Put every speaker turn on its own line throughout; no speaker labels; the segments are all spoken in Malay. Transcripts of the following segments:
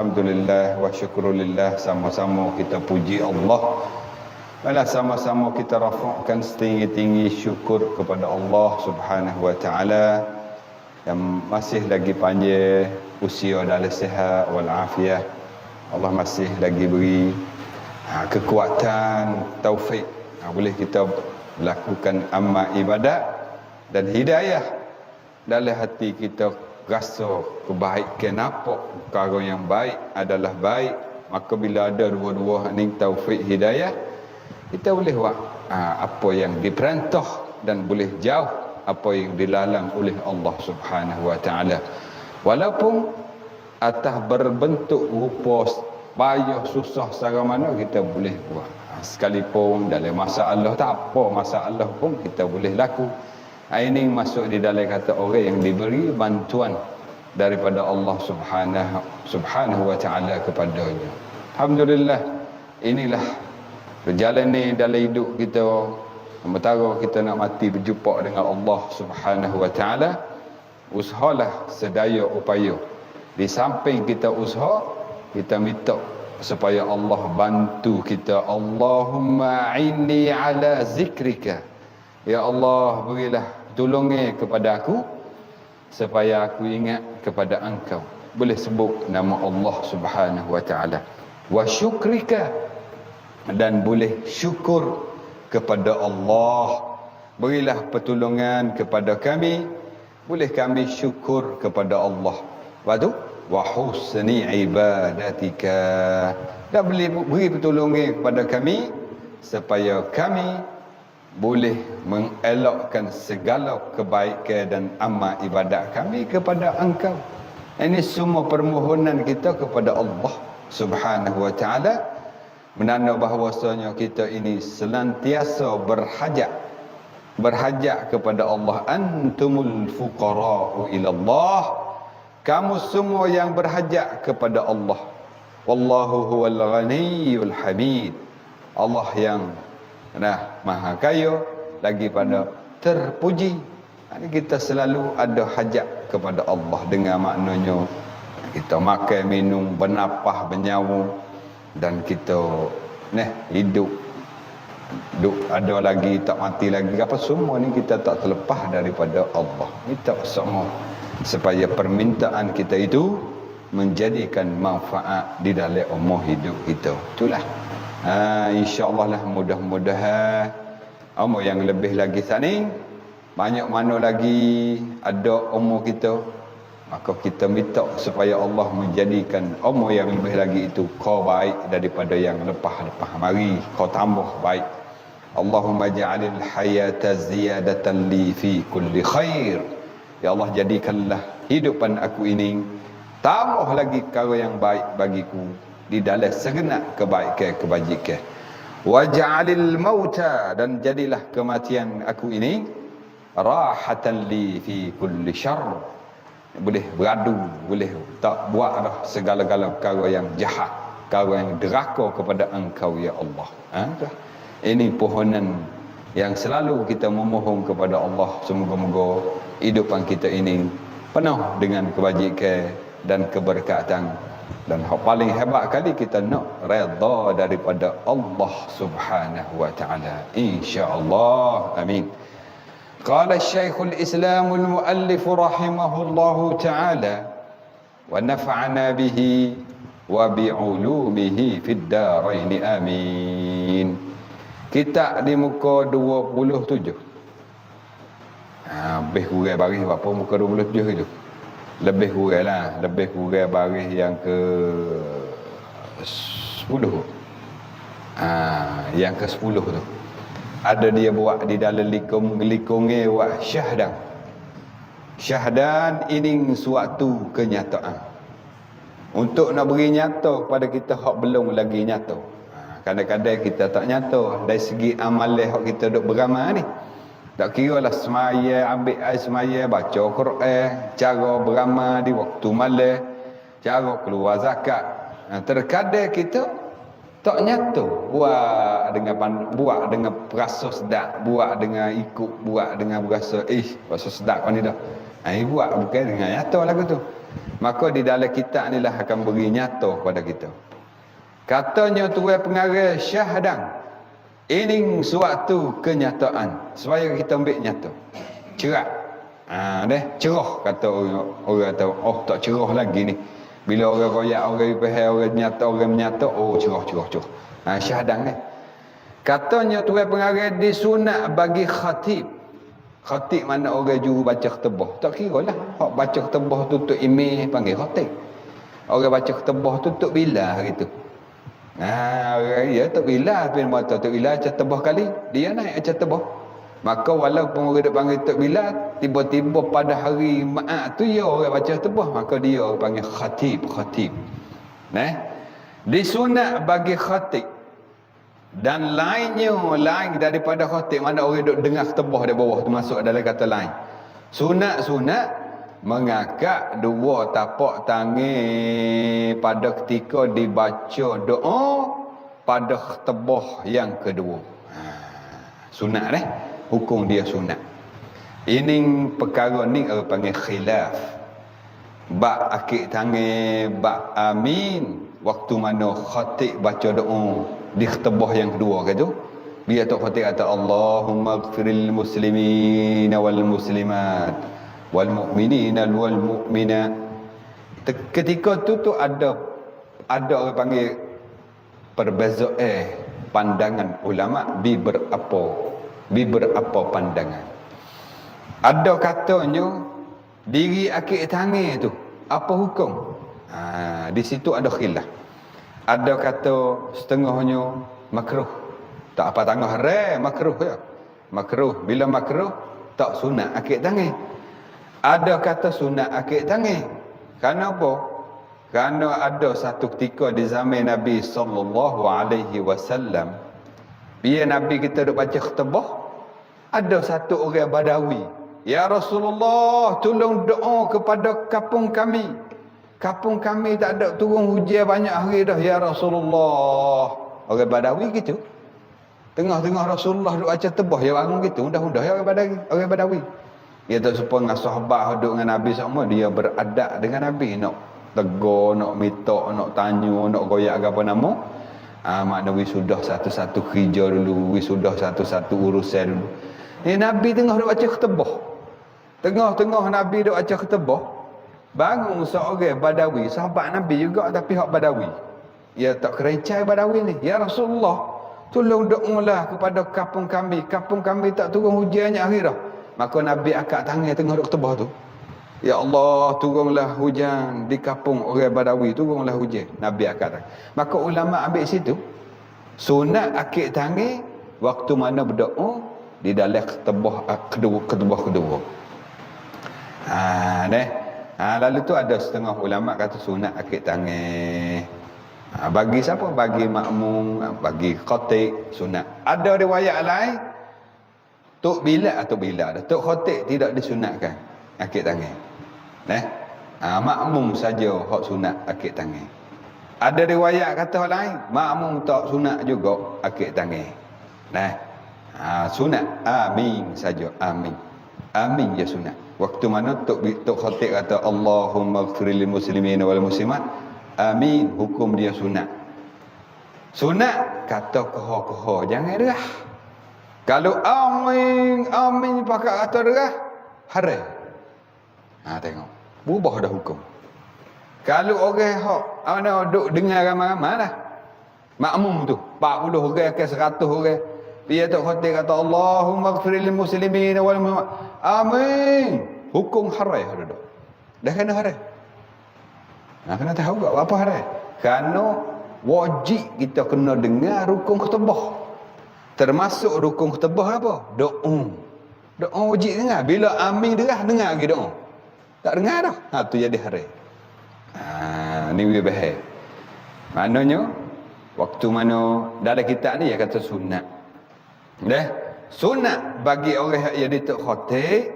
Alhamdulillah wa syukrulillah, sama-sama kita puji Allah. Malah sama-sama kita rafa'kan setinggi-tinggi syukur kepada Allah Subhanahu wa taala yang masih lagi panjang usia dalam sihat wal afiah. Allah masih lagi beri kekuatan, taufik, boleh kita melakukan amal ibadat dan hidayah dalam hati kita. Rasa kebaikan, nampak perkara yang baik adalah baik, maka bila ada dua-dua ni taufik hidayah, kita boleh buat apa yang diperintah dan boleh jauh apa yang dilarang oleh Allah Subhanahu wa taala. Walaupun atas berbentuk rupa payah susah secara mana kita boleh buat. Sekalipun dalam masalah tak apa masalah pun kita boleh laku. Ini masuk di dalam kata orang yang diberi bantuan daripada Allah Subhanahu wa taala kepadanya. Alhamdulillah, inilah perjalanan dalam hidup kita. Sementara kita nak mati berjumpa dengan Allah Subhanahu wa taala, usahalah sedaya upaya. Di samping kita usaha, kita minta supaya Allah bantu kita. Allahumma inni ala zikrika. Ya Allah, berilah tolongnya kepada aku supaya aku ingat kepada Engkau. Boleh sebut nama Allah Subhanahu wa taala. Wa syukrika, dan boleh syukur kepada Allah. Berilah pertolongan kepada kami, boleh kami syukur kepada Allah. Wadu wa husni ibadatika, dan boleh beri pertolongan kepada kami supaya kami boleh mengelakkan segala kebaikan dan amal ibadat kami kepada Engkau. Ini semua permohonan kita kepada Allah Subhanahu wa taala, menanda bahawasanya kita ini senantiasa berhajat kepada Allah. Antumul fuqara'u ila Allah, kamu semua yang berhajat kepada Allah. Wallahu huwal ghaniyyul hamid, Allah yang maha kaya lagi pada terpuji. Kita selalu ada hajat kepada Allah, dengan maknanya kita makan, minum, bernafas, bernyawa, dan kita hidup ada lagi, tak mati lagi, apa semua ni kita tak terlepas daripada Allah. Minta semua supaya permintaan kita itu menjadikan manfaat di dalam umur hidup kita. Itulah insya-Allah lah, mudah-mudahan umur yang lebih lagi sani, banyak mana lagi ada umur kita, maka kita minta supaya Allah menjadikan umur yang lebih lagi itu kau baik daripada yang lepas-lepas mari, kau tambah baik. Allahumma ja'alil hayata ziyadatan li fi kulli khair. Ya Allah, jadikanlah hidupan aku ini tambah lagi perkara yang baik bagiku di dalam segenap kebaikan kebajikan. Waj'alil mauta, dan jadilah kematian aku ini rahatan li fi kulli syarr. Boleh beradu, boleh tak buat dah segala-gala perkara yang jahat, perkara yang deraka kepada Engkau ya Allah. Ini pohonan yang selalu kita memohon kepada Allah. Semoga-moga hidupan kita ini penuh dengan kebajikan dan keberkatan. Dan paling hebat kali kita nak redha daripada Allah Subhanahu wa taala, insya-Allah. Amin. Qala Syekhul Islam al-Muallif rahimahullahu taala wa nafa'ana bihi wa bi'ulumihi fid darain amin. Kita di muka 27. Lebih kurang baris berapa muka 27 itu? Lebih kurang lah, lebih kurang baris yang ke 10. Yang ke 10 tu ada dia buat di dalam likungnya buat syahdan. Syahdan ini suatu kenyataan untuk nak beri nyata kepada kita hak belum lagi nyata. Kadang-kadang kita tak nyata dari segi amalan hak kita duk beramal ni. Tak kira lah semaya, ambil air semaya, baca Quran, cara beramal di waktu malam, cara keluar zakat. Terkadang kita tak nyata buat dengan berasa sedap, buat dengan ikut, buat dengan berasa rasa sedap kan ni dah. Buat bukan dengan nyata lagu tu. Maka di dalam kitab inilah akan beri nyata kepada kita. Katanya tuan pengarah Syahdang, ini suatu kenyataan supaya kita ambil nyata. Cerah. Cerah kata orang tahu. Oh, tak cerah lagi ni. Bila orang royak, orang faham, orang menyata, oh cerah. Syahdang ni. Katanya tuan pengarah disunat bagi khatib. Khatib mana orang juru baca ketebah. Tak kira lah. Hak baca ketebah tutup email panggil khatib. Orang baca ketebah tutup bila hari tu. Ya tak bila. Tapi mata tak bila acar tebah kali. Dia naik acar tebah. Maka walaupun orang panggil tak bila. Tiba-tiba pada hari Maat tu ya orang baca ketebah. Maka dia panggil khatib. Disunat bagi khatib. Dan lain daripada khatib, mana orang duduk dengar ketebah di bawah tu masuk dalam kata lain. Sunat mengangkat dua tapak tangan pada ketika dibaca doa pada ketebah yang kedua. Sunat hukum dia sunat. Ini perkara ni orang panggil khilaf. Bak akik tangan, bak amin waktu mana khatib baca doa di ketebah yang kedua kata dia tak khatib kata Allahumma ighfiril muslimin wal muslimat wal mu'minin wal mu'minat. Ketika tu ada orang panggil perbezaan pandangan ulama di berapa pandangan. Ada katanya diri akik tangan tu apa hukum? Di situ ada khilaf. Ada kata setengahnya makruh. Tak apa tangah makruh ya. Makruh. Bila makruh tak sunat akik tangan. Ada kata sunat akik tangan. Kenapa? Kerana ada satu ketika di zaman Nabi sallallahu alaihi wasallam, bila Nabi kita duk baca khutbah, ada satu orang Badawi, "Ya Rasulullah, tolong doa kepada kampung kami. Kampung kami tak ada turun hujan banyak hari dah, ya Rasulullah." Orang Badawi gitu. Tengah-tengah Rasulullah duk baca tebah, ya bangun gitu. Mudah-mudah ya orang Badawi. Dia tak serupa dengan sahabat duduk dengan Nabi semua. Dia beradab dengan Nabi. Nak tegur, nak minta, nak tanya, nak goyak apa nama. Makna wisudah satu-satu kerja dulu. Wisudah satu-satu urusan dulu. Ni Nabi tengah duk baca ketebah. Tengah-tengah Nabi duk baca ketebah. Bangun seorang Badawi. Sahabat Nabi juga tapi hak Badawi. Dia tak kerecai Badawi ni. "Ya Rasulullah, tolong doalah kepada kampung kami. Kampung kami tak turun hujannya hari dah." Maka Nabi angkat tangan tengah duk ketebah tu. "Ya Allah, turunlah hujan di kampung orang Badawi, turunlah hujan." Nabi angkat tangan. Maka ulama ambil situ sunat akik tangan waktu mana berdoa di dalam ketebah kedua. Lalu tu ada setengah ulama kata sunat akik tangan. Bagi siapa? Bagi makmum, bagi khatib sunat. Ada riwayat lain tok bilal atau bilal dah. Tok khatib tidak disunatkan akik tangan. Makmum saja hak sunat akik tangan. Ada riwayat kata lain, makmum tak sunat juga akik tangan. Sunat amin saja, amin. Amin je sunat. Waktu mana tok khatib kata Allahumma ighfiril muslimin wal muslimat, amin, hukum dia sunat. Sunat kata koho-koho, jangan derah. Kalau amin pakai kata derah, haram. Tengok, berubah dah hukum. Kalau orang hak duk dengar ramai-ramai lah, makmum tu 40 orang ke 100 orang, dia tok khatib kata Allahumma ighfiril muslimin wal muslimat, amin, hukum haram dah kena haram. Kena tahu tak apa haram? Kerana wajib kita kena dengar rukun khutbah. Termasuk rukun khutbah apa? Doa. Doa wajib dengar. Bila amin dengar lagi doa. Tak dengar dah. Tu jadi haram. Ni lebih bahaya. Maknanya waktu mana dalam kitab ni dia kata sunat. Sunat bagi orang yang dia tok khatib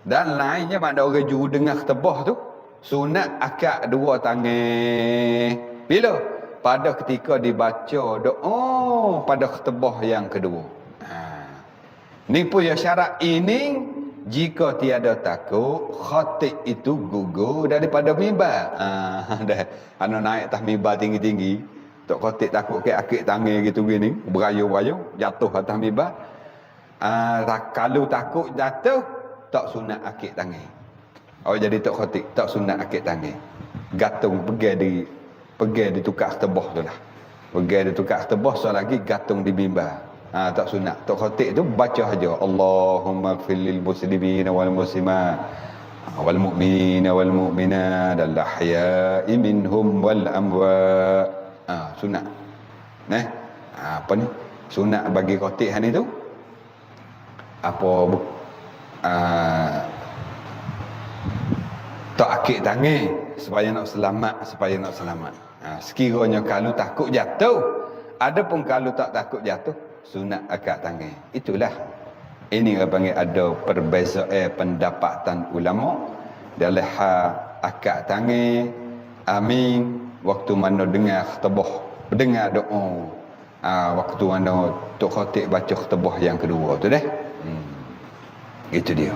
dan lainnya mana orang juru dengar khutbah tu, sunat akak dua tangan. Bila? Pada ketika dibaca doa pada khutbah yang kedua. Ni pun ya syarat ini jika tiada takut, khatib itu gugur daripada mimbar. Dah anu naik atas mimbar tinggi-tinggi, tok khatib takut ke akik tangan gitu gini, berayu-berayu jatuh atas mimbar. Kalau takut jatuh, tak sunat akik tangan. Oh jadi tok khatib tak sunat akik tangan. Gantung pergi di tukar tebah tu lah. Pergi di tukar tebah so lagi gantung di mimbar. Tak sunat. Tok khatib tu baca aja Allahumma ighfir lil muslimina wal muslimat wal mu'minina wal mu'minat al ahya'i minhum wal amwat. Sunat. Apa ni? Sunat bagi khatib hari tu. Tak akik tangan supaya nak selamat. Sekiranya kalau takut jatuh, adapun kalau tak takut jatuh, sunat akik tangan. Itulah. Ini yang panggil ada perbezaan pendapatan ulama dalam hal akik tangan, amin, waktu mana dengar khutbah, dengar doa. Waktu mana tok khatib baca khutbah yang kedua tu dah. Itu dia.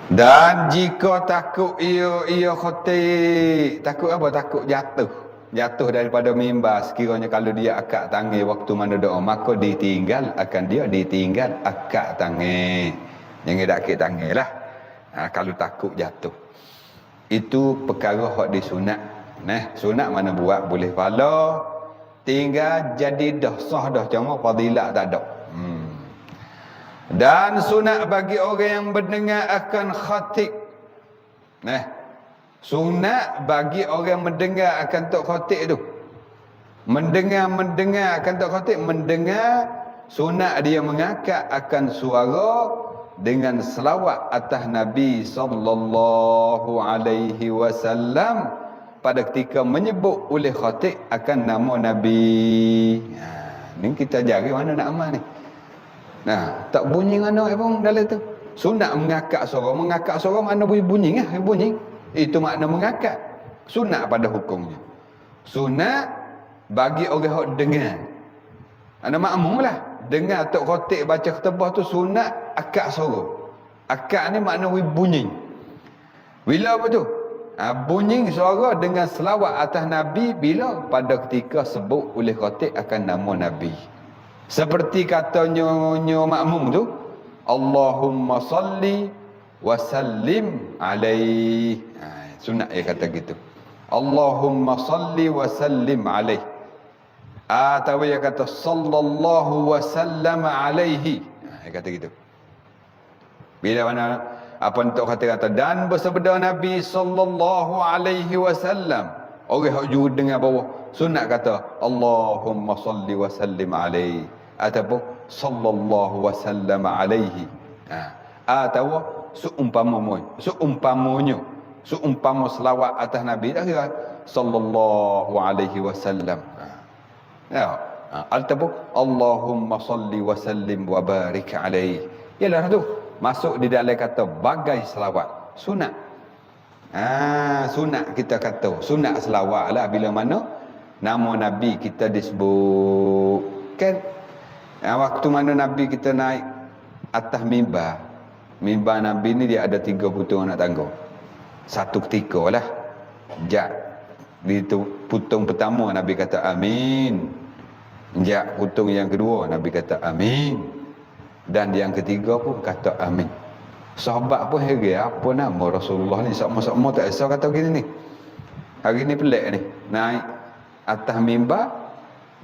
Dan jika takut ia khatib, takut apa? Takut jatuh daripada mimbar. Sekiranya kalau dia akak tangan waktu mana doa, maka ditinggal akak tangan. Jangan dak akik tangan lah. Kalau takut jatuh, itu perkara hak disunat. Sunat mana buat boleh pahala, tinggal jadi dah sah dah, cuma fadilat tak ada. Dan sunat bagi orang yang mendengar akan khatib. Sunat bagi orang yang mendengar akan tok khatib tu. Mendengar akan tok khatib, mendengar sunat dia mengangkat akan suara dengan selawat atas Nabi sallallahu alaihi wasallam pada ketika menyebut oleh khatib akan nama Nabi. Ni kita jari mana nak amal ni. Tak bunyi mana pun dalam tu. Sunat mengakak suara mana bunyi lah, bunyi. Itu makna mengakak. Sunat pada hukumnya. Sunat bagi orang yang dengar. Ana makmum lah. Dengar tok khatib baca khutbah tu sunat akak suara. Akak ni makna bunyi. Bila apa tu? Bunyi suara dengan selawat atas Nabi bila pada ketika sebut oleh khatib akan nama Nabi. Seperti kata nyo makmum tu, Allahumma salli wa sallim alaihi. Sunat dia kata gitu. Allahumma salli wa sallim alaihi. Atau dia kata sallallahu wa sallam alaihi. Dia kata gitu. Bila mana apa untuk kata dan bersabda Nabi sallallahu alaihi wasallam. Orang hak jujur dengar bawah sunat kata Allahumma salli wa sallim alaihi ataupun sallallahu wa sallam alaihi. Atau seumpama selawat atas Nabi dah kira sallallahu alaihi wasallam. Ataupun Allahumma salli wa sallim wa barik alaihi. Ialah tu masuk di dalam kata bagai selawat sunat. Sunat kita kata sunat selawat lah bila mana nama Nabi kita disebut kan. Waktu mana Nabi kita naik atas mimbar Nabi ni dia ada 3 putung anak tangga. Satu ketika lah di putung pertama Nabi kata amin, putung yang kedua Nabi kata amin, dan yang ketiga pun kata amin. Sahabat pun heran, apa nama Rasulullah ni sama-sama tak esok kata gini ni. Hari ni pelik ni. Naik atas mimbar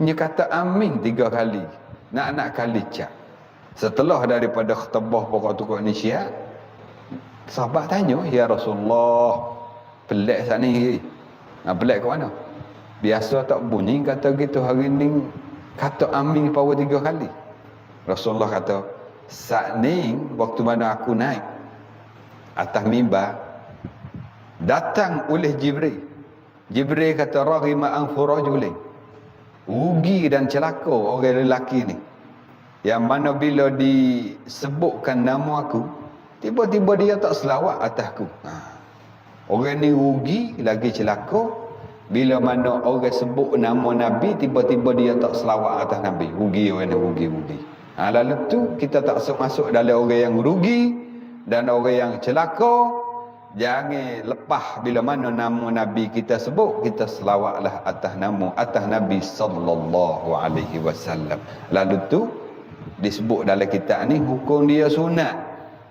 dia kata amin 3 kali. Nak kali cak. Setelah daripada khutbah pokok-pokok ni Syiah, sahabat tanya, ya Rasulullah, pelik saat ni. Pelik ke mana? Biasa tak bunyi kata gitu, hari ni kata amin power 3 kali. Rasulullah kata, saat ni waktu mana aku naik atas mimbar, datang oleh Jibril. Jibril kata raghima anfu rajulin. Rugi dan celaka orang lelaki ni. Yang mana bila disebutkan nama aku, tiba-tiba dia tak selawat atasku. Orang ni rugi lagi celaka bila mana orang sebut nama Nabi, tiba-tiba dia tak selawat atas Nabi. Rugi orang ni, rugi. Lalu tu kita tak masuk dalam orang yang rugi dan orang yang celaka. Jangan lepas bila mana nama Nabi kita sebut, kita selawatlah atas Nabi sallallahu alaihi wasallam. Lalu tu disebut dalam kitab ni hukum dia sunat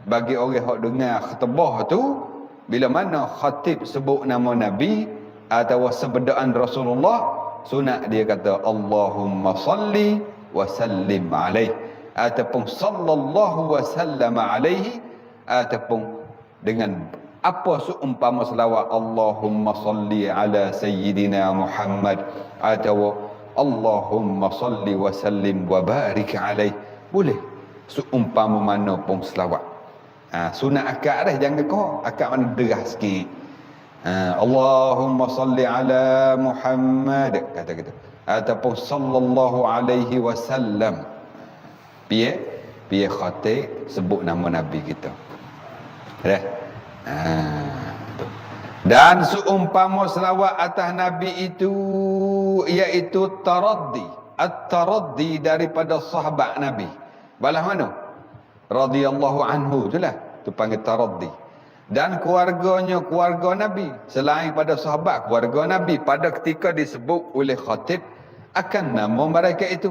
bagi orang hok dengar khutbah tu, bila mana khatib sebut nama Nabi atau sebedaan Rasulullah, sunat dia kata Allahumma salli wa sallim alaihi ataupun sallallahu wa sallam alaihi, ataupun dengan apa seumpama selawat Allahumma salli ala sayyidina Muhammad atau Allahumma salli wa sallim wa barik alaihi, boleh seumpama mana pun selawat. Sunat akad dah, jangan kau akad mana derah sikit. Allahumma salli ala Muhammad kata kita, ataupun sallallahu alaihi wasallam. Piye khatib sebut nama Nabi kita. Dah. Dan seumpama selawat atas Nabi itu, iaitu taraddi, at-taraddi daripada sahabat Nabi. Balah mana? Radhiyallahu anhu itulah, tu panggil taraddi. Dan keluarganya keluarga Nabi, selain pada sahabat, keluarga Nabi pada ketika disebut oleh khatib akan nama mereka itu.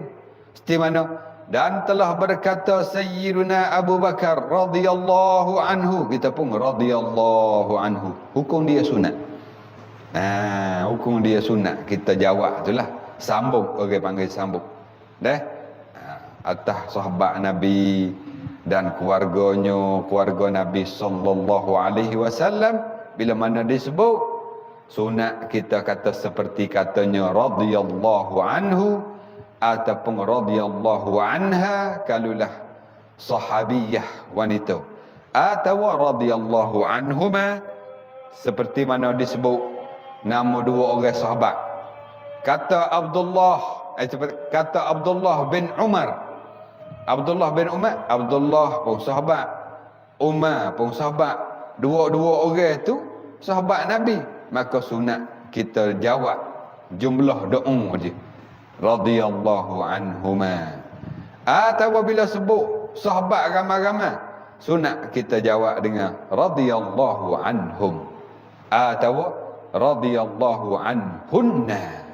Seperti mana? Dan telah berkata Sayyiduna Abu Bakar radhiyallahu anhu, kita pun radhiyallahu anhu. Hukum dia sunat. Hukum dia sunat. Kita jawab itulah. Sambung, orang panggil sambung. Dah? Atas sahabat Nabi dan keluarganya, keluarga Nabi sallallahu alaihi wasallam, bila mana disebut sunat kita kata seperti katanya radhiyallahu anhu ataupun radhiyallahu anha kalulah sahabiyah wanita, atau radhiyallahu anhuma seperti mana disebut nama dua orang sahabat. Kata Abdullah bin Umar. Abdullah pun sahabat, Umar pun sahabat. Dua-dua orang tu sahabat Nabi. Maka sunat kita jawab jumlah doa je, radhiyallahu anhuma. Atau bila sebut sahabat ramai-ramai, sunat kita jawab dengan radhiyallahu anhum atau radhiyallahu anhunna.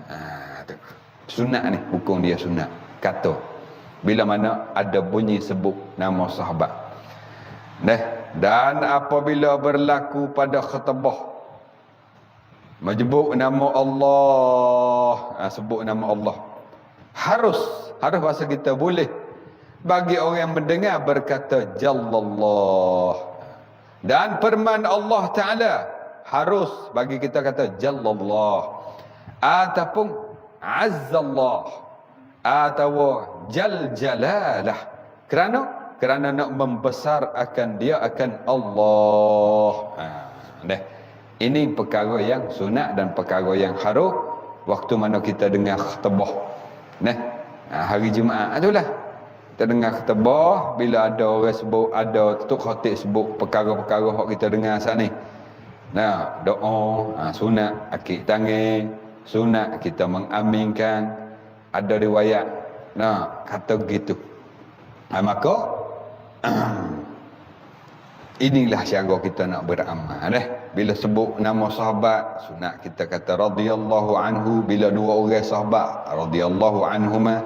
Sunat ni, hukum dia sunat. Kata bila mana ada bunyi sebut nama sahabat. Dan apabila berlaku pada khutbah menyebut nama Allah, sebut nama Allah, harus bahasa kita boleh bagi orang yang mendengar berkata Jallallah. Dan firman Allah Ta'ala harus bagi kita kata Jallallah ataupun Azzallah atau Jal-Jalalah, kerana nak membesar akan dia, akan Allah. Ini perkara yang sunat dan perkara yang harus waktu mana kita dengar khutbah. Hari Jumaat itulah kita dengar khutbah, bila ada orang sebut, ada tok khatib sebut perkara-perkara yang kita dengar saat ni. Doa, sunat akik tangan, sunat kita mengaminkan. Ada riwayat kata begitu. Maka inilah cara kita nak beramal. Bila sebut nama sahabat, sunat kita kata radhiyallahu anhu. Bila dua orang sahabat, radhiyallahu anhuma.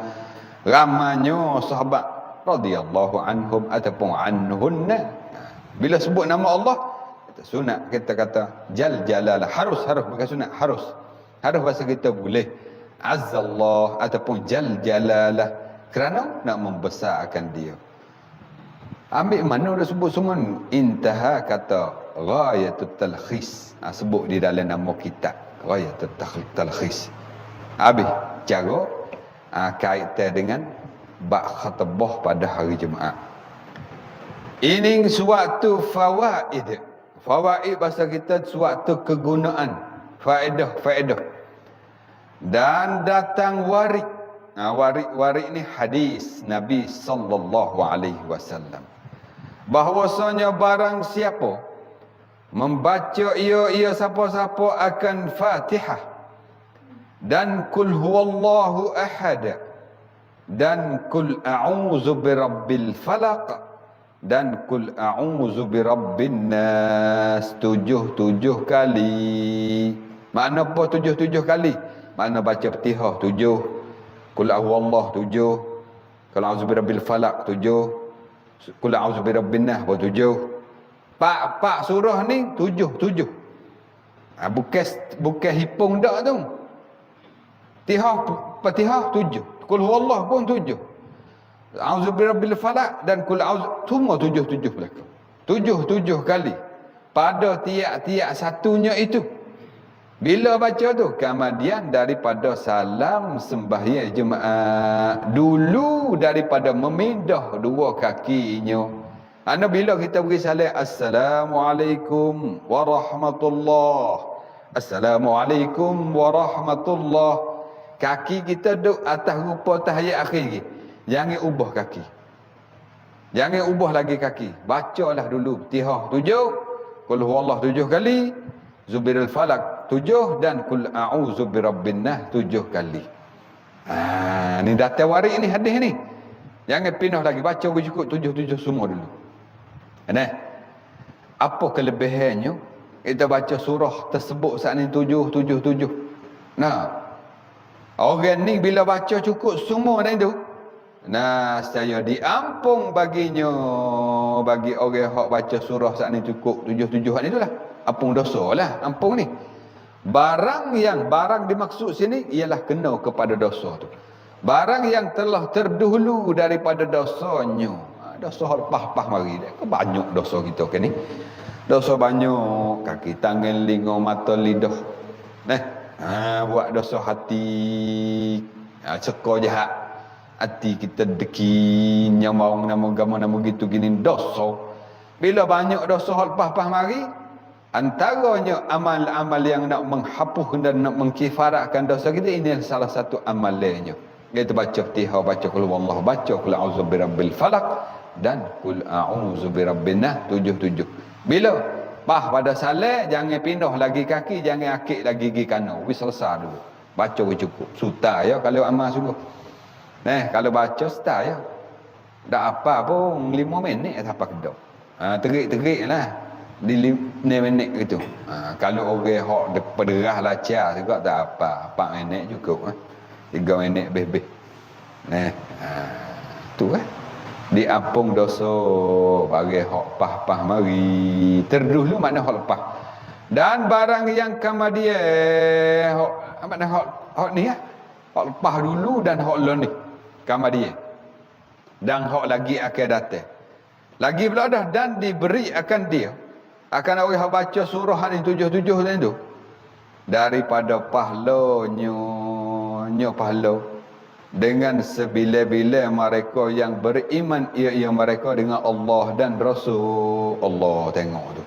Ramanya sahabat, radhiyallahu anhum ataupun anhunna. Bila sebut nama Allah, sunat kita kata Jal-Jalalah. Harus bukan sunat, harus bahasa kita boleh Azzallah ataupun Jal-Jalalah, kerana nak membesarkan dia. Ambil mana dah sebut semua. Intaha kata Ghayatul Talkhis, sebut di dalam nama kitab Ghayatul Talkhis. Habis cara kaitan dengan bab khutbah pada hari Jumaat. Ini suatu fawaid bahasa kita, suatu kegunaan, faedah. Dan datang warik. Warik ni hadis Nabi sallallahu alaihi wasallam, bahwasanya barang siapa membaca ia siapa-siapa akan Fatihah dan kul huwallahu ahad dan kul a'udzu birabbil falaq dan kul a'udzu birabbin nas 7 kali. Makna apa 7 kali? Makna baca Fatihah 7, kul a'udzu 7, kul a'udzu birabbil falaq 7, kul a'udzu birabbin nas 7. Pak surah ni 7. Bukan hipung dak tu. Fatihah 7. Kul huwallah pun 7. A'udzu birabbil falaq dan kul a'udzu semua 7 belaka. 7 kali. Pada tiap-tiap satunya itu. Bila baca tu kemudian daripada salam sembahyang jemaah, dulu daripada memindah dua kakinya. Bila kita beri salam assalamualaikum warahmatullahi, assalamualaikum warahmatullahi, kaki kita duduk atas rupa tahiyat akhir lagi. Jangan ubah kaki. Jangan ubah lagi kaki. Bacalah dulu Fatihah 7, Qul huwallahu 7 kali, Zubirul Falaq 7 dan Qul a'udzu birabbin nas 7 kali. Ni data waris ni, hadis ni. Jangan pindah lagi, baca cukup 7 semua dulu. Apa kelebihannya kita baca surah tersebut saat ni 7. Orang ni bila baca cukup semua dah itu, saya diampung baginya, bagi orang hak baca surah saat ni cukup 7 ni itulah. Ampung dosa lah, ampung ni. Barang dimaksud sini ialah kena kepada dosa tu. Barang yang telah terdahulu daripada dosanya. Dosa lepas-lepas mari dah. Banyak dosa kita ke ni. Dosa banyak, kaki, tangan, telinga, mata, lidah. Buat dosa hati, seka jahat. Hati kita deki, nyamang nama agama nama gitu gini dosa. Bila banyak dosa lepas-lepas mari, antaranya amal-amal yang nak menghapus dan nak mengkifaratkan dosa kita, ini salah satu amalnya. Iaitu baca Fatihah, baca qul huwallahu, baca qul a'udzu birabbil falaq dan qul a'udzu birabbin nas 7. Bila pada salat jangan pindah lagi kaki, jangan akik lagi gigi kanan. Wis selesai dulu. Baca cukup. Suta ya kalau amal sungguh. Kalau baca suta ya. Tak apa pun 5 minit tak apa kedok. Terik-teriklah di 5 minit gitu. Kalau orang hok pederah lacar juga tak apa. 4 minit cukup. 3 minit lebih. Tu diampung dosa bagi hak pah mari. Terdahulu makna hak lepas. Dan barang yang kemudian makna hak ni hak lepas dulu dan hak lain ni kemudian. Dan hak lagi akan datang. Lagi pula dah dan diberi akan dia akan orang hak baca surah ni 7 tu daripada pahalanya pahala dengan sebilai-bilai mereka yang beriman ia mereka dengan Allah dan Rasul. Allah tengok tu.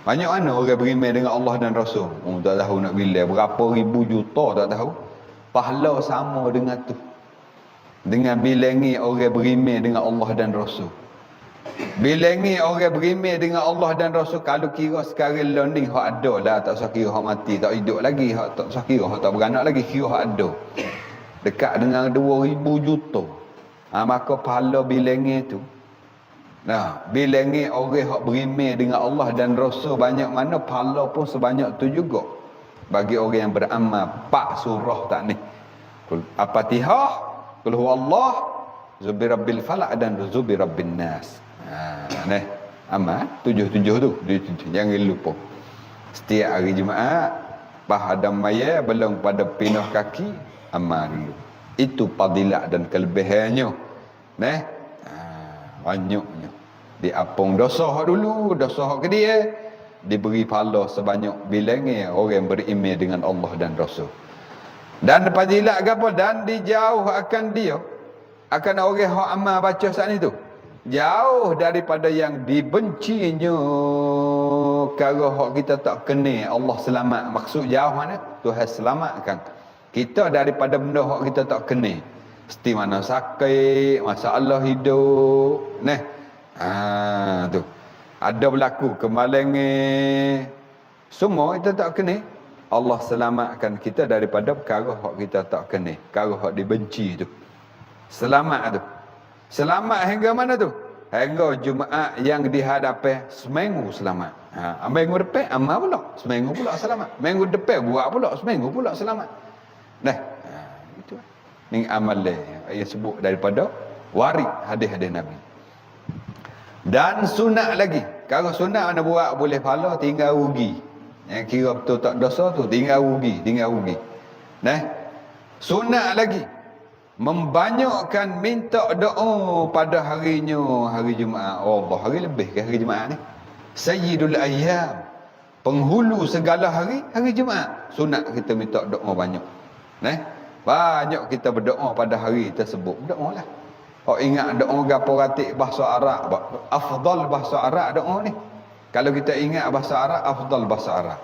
Banyak mana orang beriman dengan Allah dan Rasul? Tak tahu nak bilai berapa ribu juta tak tahu. Pahala sama dengan tu. Dengan bilangi orang beriman dengan Allah dan Rasul. Bilangi orang beriman dengan Allah dan Rasul, kalau kira sekarang learning hak ada lah, tak usah kira hak mati, tak hidup lagi, hak tak usah kira hak tak beranak lagi, kira hak ada. Dekat dengan 2,000 juta. Maka pahala bilangi tu. Bilangi orang hak beriman dengan Allah dan Rasul banyak mana, pahala pun sebanyak tu juga. Bagi orang yang beramal 4 surah tak ni. Al-Fatihah, Qul huwallahu, Zubirabbil falaq dan Zubirabbin nas. Amal 7 tu. Jangan lupa. Setiap hari Jumaat, pada maya belum pada pindah kaki, amal dulu. Itu fadilat dan kelebihannya. Banyaknya. Diapung dosa dulu, dosa ke dia, diberi pahala sebanyak bilangnya orang beriman dengan Allah dan Rasul. Dan fadilat apa? Dan dijauh akan dia, akan orang hak amal baca saat itu, jauh daripada yang dibencinya. Kalau hak kita tak kena Allah selamat. Maksud jauh mana? Tuhan selamatkan kita daripada benda hak kita tak kena. Seperti mana sakit, masalah hidup. Tu. Ada berlaku kemalangan. Semua kita tak kena. Allah selamatkan kita daripada perkara hak kita tak kena. Perkara hak dibenci tu. Selamat tu. Selamat hingga mana tu? Hingga Jumaat yang dihadapi seminggu selamat. Minggu depan amal pula, seminggu pula selamat. Minggu depan buat pula, seminggu pula selamat. Nah, itu. Ni amal yang sebut daripada waris hadis-hadis Nabi. Dan sunat lagi. Kalau sunat mana buat boleh pahala, tinggal rugi. Yang kira betul tak dosa tu tinggal rugi. Nah, sunat lagi. Membanyakkan minta doa pada harinya hari Jumaat. Allah, hari lebih ke hari Jumaat ni. Sayyidul ayyam. Penghulu segala hari Jumaat. Sunat kita minta doa banyak. Nah, banyak kita berdoa pada hari tersebut. Berdoa lah. Oh, ingat doa gapo ratik bahasa Arab. Afdal bahasa Arab doa ni. Kalau kita ingat bahasa Arab, afdal bahasa Arab.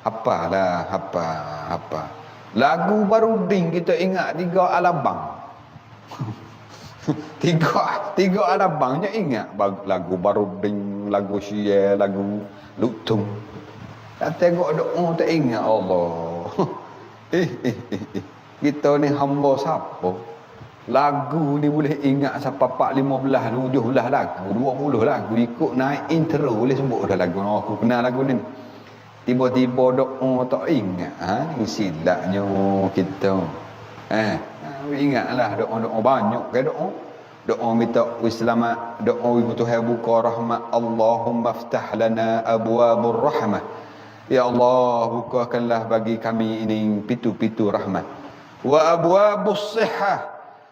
Apa. Lagu Barudin kita ingat 3 alabang. tiga alabangnya ingat lagu Barudin, lagu Syiah, lagu Lutung. Tak tengok doa tak ingat Allah. Kita ni hamba siapa? Lagu ni boleh ingat sampai 4, 15, 17 lagu, 20 lagu ikut naik intro boleh sebut dah lagu. Oh, aku kenal lagu ni. Tiba-tiba doa tak ingat. Ni silapnya kita. Ingatlah doa-doa banyak ke doa. Doa minta selamat, doa ibu Tuhan buka rahmat. Allahumma ftah lana abwabur rahmah. Ya Allah, bukakanlah bagi kami ini pintu-pintu rahmat. Wa abwabus sihah.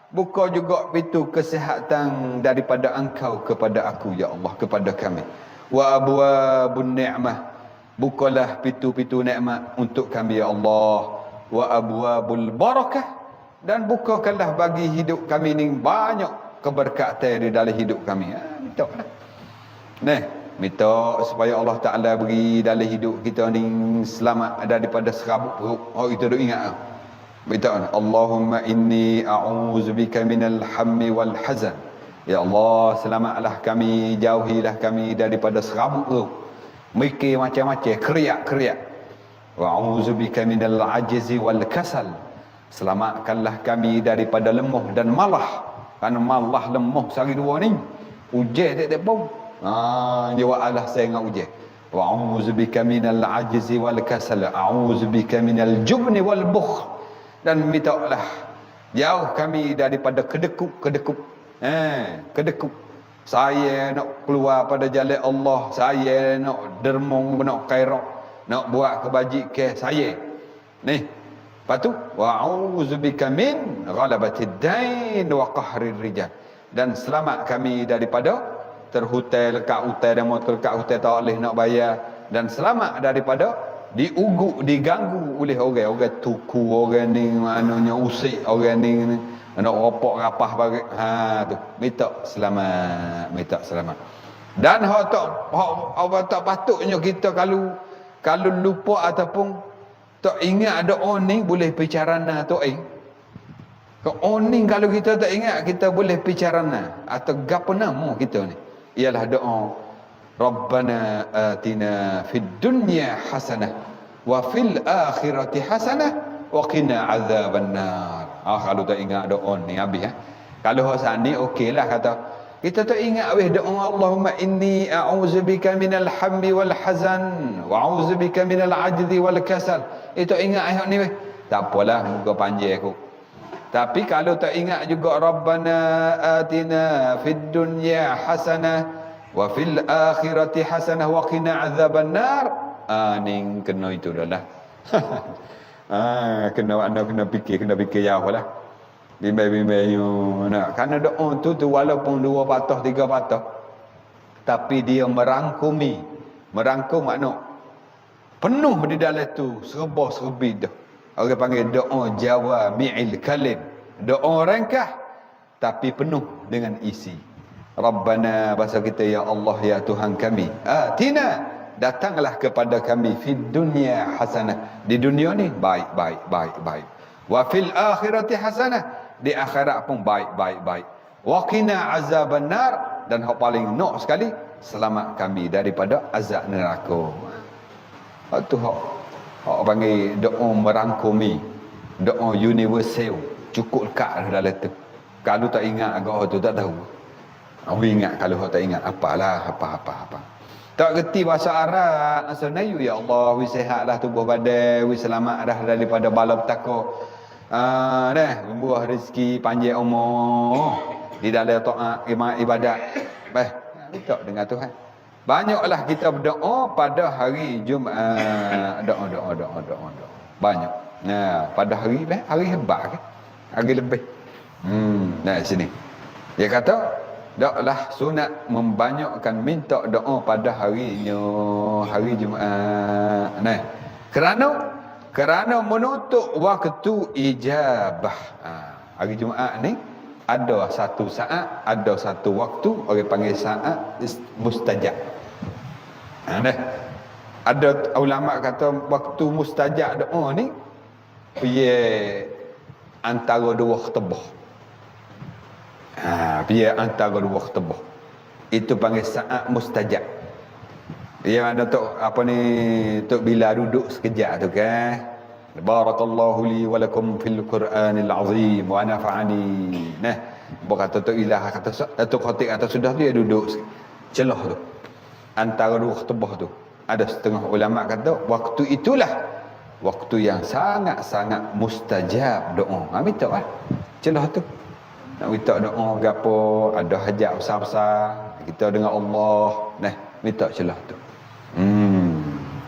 Buka juga pintu kesihatan daripada Engkau kepada aku, ya Allah, kepada kami. Wa abwabun ni'mah. Bukalah pintu-pintu nikmat untuk kami, ya Allah. Wa abwabul barakah. Dan bukakanlah bagi hidup kami ini banyak keberkatan di dalam hidup kami. Minta lah. Nah, minta supaya Allah Ta'ala beri dalam hidup kita ni selamat daripada serabut perut. Oh, itu dah ingat. Minta Allahumma inni a'udzubika minal hammi wal hazan. Ya Allah, selamatlah kami, jauhilah kami daripada serabut perut. Mikir macam-macam, keriak-keriak. Wa a'udzubika minal ajzi wal kasal. Selamatkanlah kami daripada lemah dan malah. Kerana malah lemah sehari dua ni. Ujian tak bau. Jawab Allah saya dengan ujian. Wa a'udzubika minal ajzi wal kasal. A'udzubika minal jubni wal bukhl. Dan mintalah jauh kami daripada kedekup. Kedekup. Saya nak keluar pada jalan Allah. Saya nak dermong, nak kairak, nak buat kebajikan saya. Ni. Lepas tu, wa'udzubika min ghalabatid dain wa qahrir rijal. Dan selamat kami daripada terhutai, lekat hutai dan mau terlekat hutai tak boleh nak bayar. Dan selamat daripada diuguk, diganggu oleh orang tuku, orang ni maknanya usik, orang ni nak ropok rapah bagi. Tu minta selamat. Dan hak tak patutnya kita kalau lupa ataupun tak ingat doa ni boleh bicarana tu ni kalau kita tak ingat kita boleh bicarana atau gapo nama kita ni ialah doa Rabbana atina fid dunya hasanah wa fil akhirati hasanah wa qina azabannar. Kalau tak ingat doa ni habis Kalau hasan ni okeylah kata. Kita tak ingat weh doa Allahumma inni a'udzubika minal hammi wal hazan wa a'udzubika minal ajzi wal kasal. Itu ingat ayat ni weh. Tak apalah muka panjang aku. Tapi kalau tak ingat juga Rabbana atina fid dunya hasanah wa fil akhirati hasanah wa qina azabannar. Ni kena itu dah lah. Kena fikir jauh lah. Bimbang-bimbang nak. Kerana doa tu walaupun 2 patah 3 patah, tapi dia merangkum makna penuh di dalam tu, serba-serbi dah. Orang panggil doa jawami'il kalim. Doa ringkas tapi penuh dengan isi. Rabbana, bahasa kita, ya Allah, ya Tuhan kami, atina, datanglah kepada kami fid dunya hasanah. Di dunia ni baik. Wa fil akhirati hasanah. Di akhirat pun baik. Wa qina azabannar. Dan hak paling nak sekali, selamat kami daripada azab neraka. Itu hak panggil doa merangkumi, doa universal, cukup dekat dalam tu. Kalau tak ingat agak tu tak tahu. Awak ingat kalau tak ingat apalah apa. Tak reti bahasa Arab, asal nayu ya Allah, wi sihatlah tubuh badan, wi selamat dah daripada bala petaka. Buah rezeki, panjang umur di dalam taat ibadat. Minta dengan Tuhan. Banyaklah kita berdoa pada hari Jumaat. Doa. Banyak. Nah, pada hari hebat ke? Hari lebih. Nah sini. Dia kata, daklah sunat membanyakkan minta doa pada hari Jumaat. Nah, kerana menutup waktu ijabah. Hari Jumaat ni ada satu saat, ada satu waktu, orang panggil saat mustajab. Ada ulama kata waktu mustajab doa ni antara dua khutbah. Antara dua khutbah. Itu panggil saat mustajab. Yang ada tok bila duduk sekejap tu kan. Barakallahu li wa lakum fil Qur'anil azim wa nafa'ani. Berkata tok ilah kata tok khatib atau sudah dia duduk celah tu. Antara dua khutbah tu. Ada setengah ulama kata waktu itulah waktu yang sangat-sangat mustajab doa. Minta lah celah tu. Nak minta doa gapo, ada hajat besar-besar kita dengan Allah. Minta celah tu.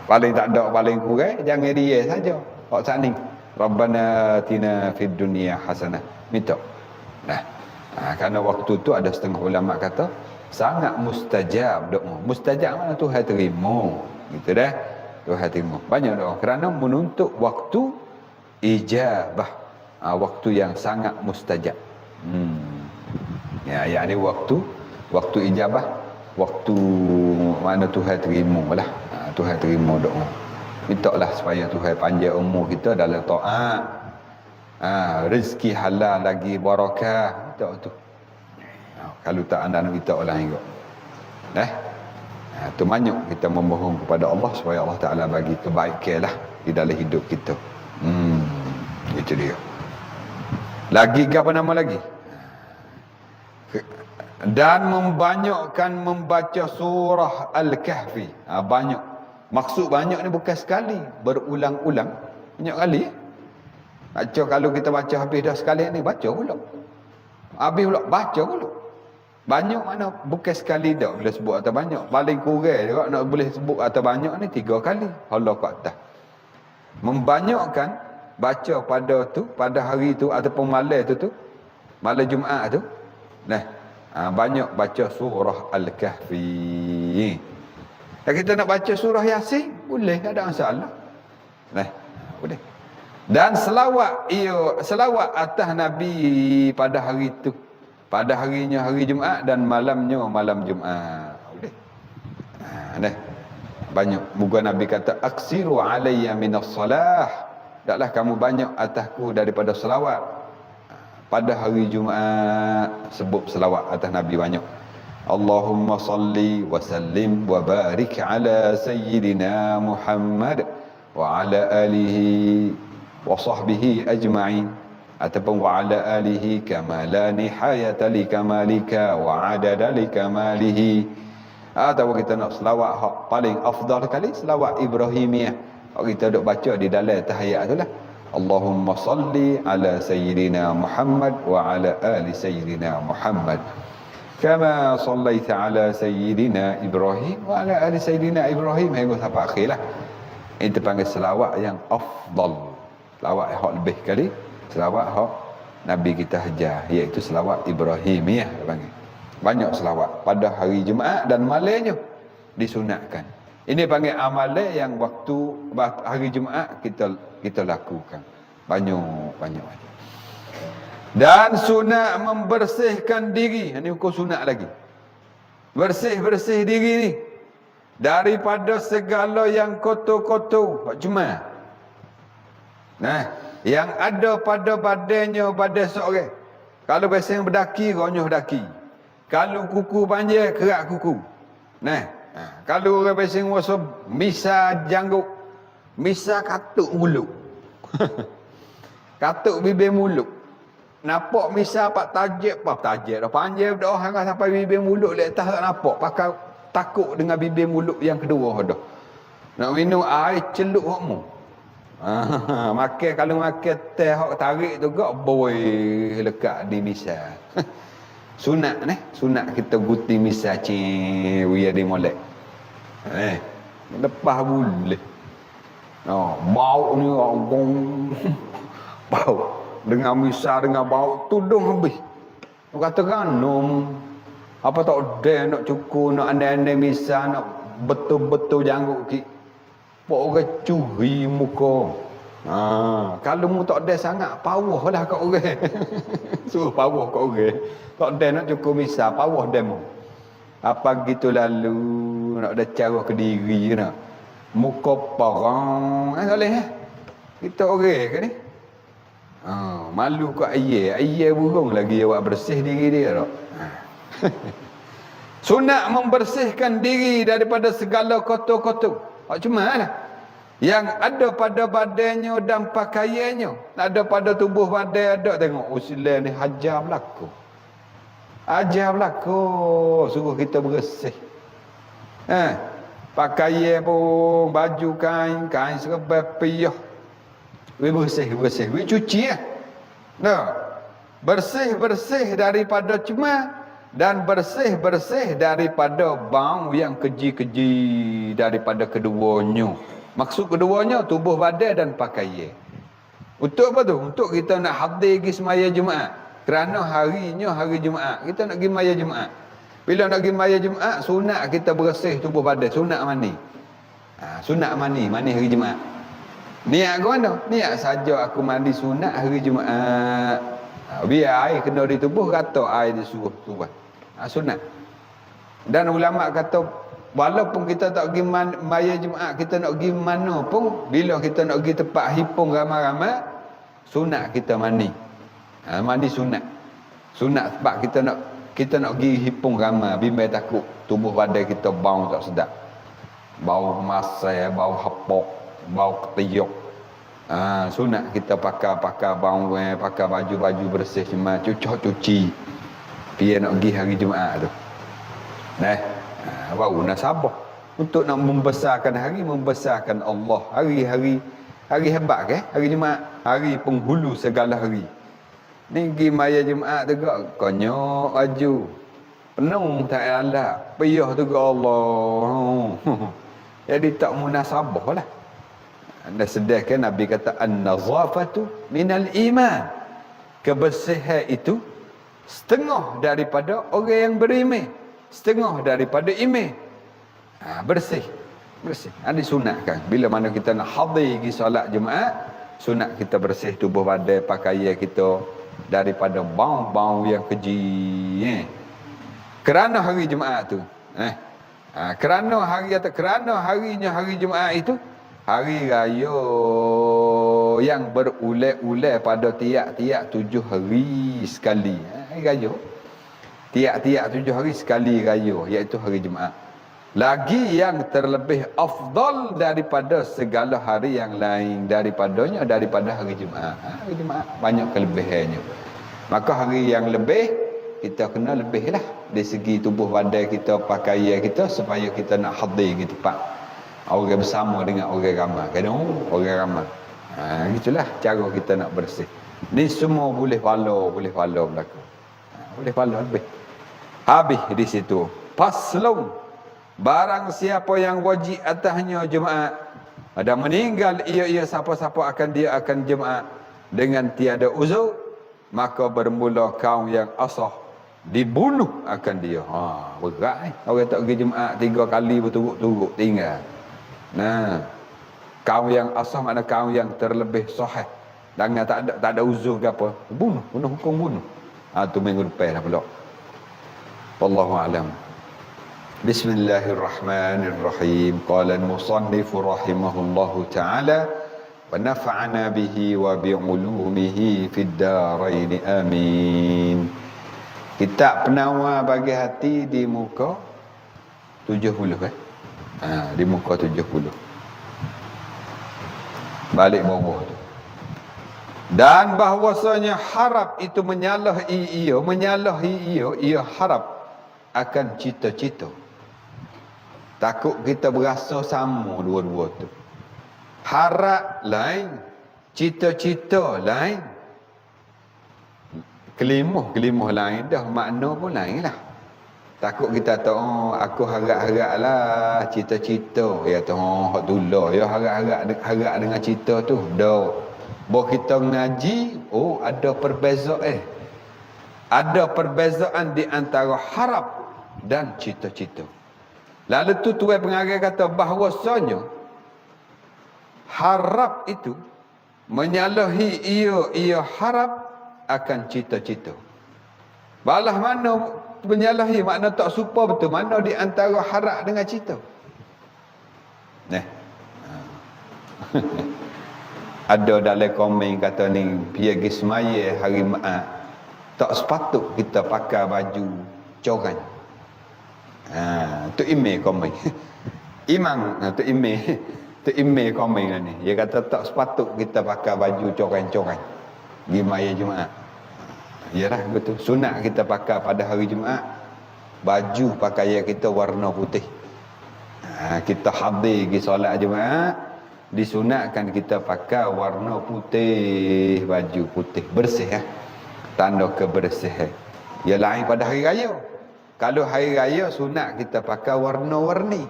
Paling tak ada, paling kurang jangan dia saja. Hak sani. Rabbana atina fid dunya hasanah. Minta. Kerana waktu tu ada setengah ulama kata sangat mustajab doa. Mustajab mana Tuhan terima. Gitu dah. Tuhan terima. Banyak doa kerana menuntut waktu ijabah. Waktu yang sangat mustajab. Ya ni waktu ijabah, waktu mana Tuhan terima lah. Tuhan terima doa. Mintalah supaya Tuhan panjang umur kita dalam taat. Rezeki halal lagi barakah. Minta tu. Kalau tak anda nak minta orang juga. Tu banyak kita memohon kepada Allah supaya Allah Ta'ala bagi kebaikan lah di dalam hidup kita. Itu dia. Lagi apa nama lagi? Dan membanyakkan membaca surah Al-Kahfi. Banyak. Maksud banyak ni bukan sekali, berulang-ulang. Banyak kali. Baca kalau kita baca habis dah sekali ni, baca pula. Habis pula, baca pula. Banyak mana bukan sekali dah boleh sebut atau banyak. Paling kurang juga nak boleh sebut atau banyak ni 3 kali. Allah kat atas. Membanyakkan baca pada hari tu ataupun malam tu malam Jumaat tu. Banyak baca surah Al-Kahfi. Dan kita nak baca surah Yasin boleh, tak ada masalah. Boleh. Dan selawat atas Nabi pada hari tu. Pada harinya hari Jumaat dan malamnya malam Jumaat. Boleh. Banyak. Moga Nabi kata aksiru alayya minas salah. Taklah kamu banyak atasku daripada selawat. Pada hari Jumaat sebut selawat atas Nabi banyak. Allahumma salli wa sallim wa barik ala sayyidina Muhammad wa ala alihi wa sahbihi ajma'in. Ataupun wa ala alihi kama la nihayata li kamalika wa adada li kamalihi. Atau kita nak selawat hak paling afdal kali selawat Ibrahimiyah. Kita duk baca di dalam tahiyat tu lah. Allahumma salli ala sayyidina Muhammad wa ala ali sayyidina Muhammad. Kama sallaita ala sayyidina Ibrahim wa ala ali sayyidina Ibrahim. Hingga sampai akhir lah. Itu panggil selawat yang afdal. Selawat hak lebih kali. Selawat hak Nabi kita hajar, iaitu selawat Ibrahimiyah panggil. Banyak selawat pada hari Jumaat dan malamnya disunatkan. Ini panggil amalan yang waktu hari Jumaat kita lakukan. Banyak. Dan sunat membersihkan diri. Ini hukum sunat lagi. Bersih diri ni daripada segala yang kotor-kotor. Cuma yang ada pada badan seorang. Kalau biasanya berdaki, ronyoh daki. Kalau kuku panjang, kerak kuku. Kalau orang biasanya rasa misa janggut, misa katuk mulut. Katuk bibir mulut. nampak misal pak tajik dah panjang dah hang sampai bibir mulut le atas tak nampak, pakai takut dengan bibir mulut yang kedua dah. Nak minum air celup hokmu. Makan kalau makan teh hok tarik tu gak boy lekat di misal. Sunat sunat kita guti misal biar dia molek. Lepas boleh. Bau ni gong. Bau dengan misal dengan bau tudung habis. Kata ganum. Apa tak ada nak cukup nak andai-andai misal nak betul-betul janggut ki. Pok orang curi muka. Kalau mu tak ada sangat pawah lah kat orang. Suruh pawah kat orang. Tak ada nak cukup misal pawah demo. Apa gitu lalu nak ada cara ke diri nak. Muka parang. Tak boleh kita orang ke ni. Malu kat ayah burung lagi awak bersih diri dia tak. Sunat membersihkan diri daripada segala kotor-kotor. Cuma lah yang ada pada badannya dan pakaiannya, ada pada tubuh badan ada tengok usilan ni hajar berlaku. Ajar berlaku suruh kita bersih. Pakaian pun baju kain serba piyah. Bersih, cuci bersih daripada cuma dan bersih daripada bau yang keji-keji daripada keduanya. Maksud keduanya tubuh badan dan pakaian. Untuk apa tu? Untuk kita nak hadir pergi semaya Jumaat. Kerana harinya hari Jumaat. Kita nak pergi semaya Jumaat. Bila nak pergi semaya Jumaat, sunat kita bersih tubuh badan, sunat mani. Sunat mani hari Jumaat. Niat ke mana? Niat saja aku mandi sunat hari Jumaat. Biar air kena di tubuh, kata air disuruh tubuh. Sunat. Dan ulama kata walaupun kita tak pergi maya Jumaat, kita nak pergi mana pun, bila kita nak pergi tempat hipung ramai-ramai, sunat kita mandi. Mandi sunat. Sunat sebab kita nak pergi hipung ramai, bimbang takut tubuh badan kita bau tak sedap. Bau masai, bau hapok, bau ketiuk. Sunat kita pakai bau, pakai baju bersih cuma cuci. Dia nak pergi hari Jumaat tu. Baru nak sabar untuk nak membesarkan hari, membesarkan Allah. Hari hebat ke? Hari Jumaat, hari penghulu segala hari. Ni pergi maya Jumaat tu gak konyok baju. Penuh tak elak. Piyah tu gak Allah. Jadi tak munasabah lah. Anda sedihkan Nabi kata an-nazafatu minal iman. Kebersihan itu setengah daripada orang yang beriman, setengah daripada iman. Bersih. Ada sunatkan bila mana kita nak hadir pergi solat Jumaat, sunat kita bersih tubuh badan, pakaian kita daripada bau-bau yang keji. Kerana hari Jumaat tu, kerana harinya hari Jumaat itu hari raya yang berulang-ulang pada tiap-tiap 7 hari sekali. Hari raya. Tiap-tiap 7 hari sekali raya, iaitu hari Jumaat. Lagi yang terlebih afdal daripada segala hari yang lain daripada hari Jumaat. Hari Jumaat banyak kelebihannya. Maka hari yang lebih, kita kena lebih lah dari segi tubuh badan kita, pakaian kita, supaya kita nak hadir di tempat orang bersama dengan orang ramai. Kan orang ramai. Gitulah cara kita nak bersih. Ni semua boleh follow berlaku. Boleh follow lebih. Habis di situ. Paslung. Barang siapa yang wajib atasnya Jumaat, ada meninggal ia siapa-siapa dia akan Jumaat dengan tiada uzur, maka bermula kaum yang asah dibunuh akan dia. Berat orang tak pergi Jumaat 3 kali berturut-turut tinggal. Kaum yang asah makna kaum yang terlebih sahih, dan tak ada uzur ke apa, bunuh hukum bunuh. Tu minggu depan dah pula. Wallahu a'lam. Bismillahirrahmanirrahim. Qala al-musannif rahimahullahu ta'ala wa nafa'ana bihi wa bi'ulumihi fid darain amin. Kitab penawar bagi hati di muka 70 di muka 70. Balik bawah tu. Dan bahwasanya harap itu menyalahi ia harap akan cita-cita. Takut kita berasa sama dua-dua tu. Harap lain, cita-cita lain. Kelimuh lain dah, makna pun lain lah. Takut kita tahu, oh, aku harap-harap lah cita-cita. Ya tu, oh, hak tu lah. Ya harap dengan cita tu. Dah. Bahawa kita ngaji, oh ada perbezaan. Ada perbezaan di antara harap dan cita-cita. Lalu tu tuan pengarang kata bahawasanya harap itu menyalahi ia harap akan cita-cita. Balah mana menyalahi, makna tak serupa betul. Mana di antara harap dengan cita? Ada dalam komen kata ni, pergi semaya hari Maat, tak sepatut kita pakai baju coran. Tu email komen. Imam, tu email komen lah ni. Dia kata tak sepatut kita pakai baju coran-coran di maya Jumaat. Yalah betul. Sunat kita pakai pada hari Jumaat, baju pakaian kita warna putih. Kita hadir pergi solat Jumaat, disunatkan kita pakai warna putih, baju putih bersih, tanda kebersihan. Ya lain pada hari raya. Kalau hari raya sunat kita pakai warna-warni.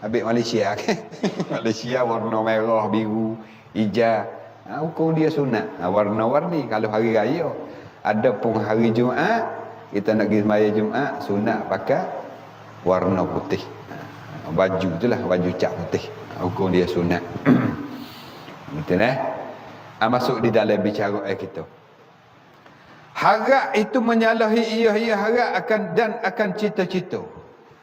Habis Malaysia kan? Malaysia warna merah, biru, hijau. Hukum dia sunat warna-warni kalau hari raya. Adapun hari Jumaat, kita nak pergi sembahyang Jumaat, sunat pakai warna putih. Baju itulah, baju cap putih. Hukum dia sunat. Betul masuk di dalam bicara kita. Harap itu menyalahi ia harap akan cita-cita.